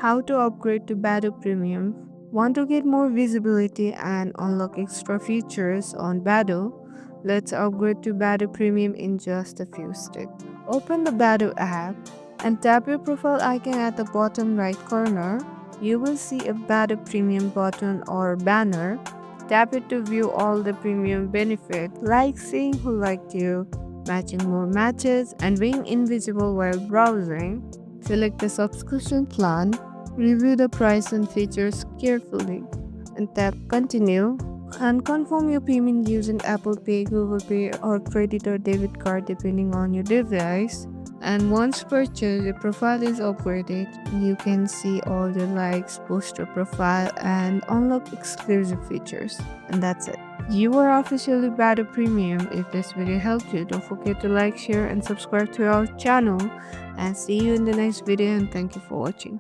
How to upgrade to Badoo Premium. Want to get more visibility and unlock extra features on Badoo? Let's upgrade to Badoo Premium in just a few steps. Open the Badoo app and tap your profile icon at the bottom right corner. You will see a Badoo Premium button or banner. Tap it to view all the premium benefits like seeing who liked you, matching more matches, and being invisible while browsing. Select the subscription plan, review the price and features carefully, and tap Continue and confirm your payment using Apple Pay, Google Pay, or credit or debit card depending on your device. And once purchased, your profile is upgraded. You can see all your likes, boost your profile, and unlock exclusive features. And that's it. You are officially Badoo Premium. If this video helped you, don't forget to like, share, and subscribe to our channel. And see you in the next video, and thank you for watching.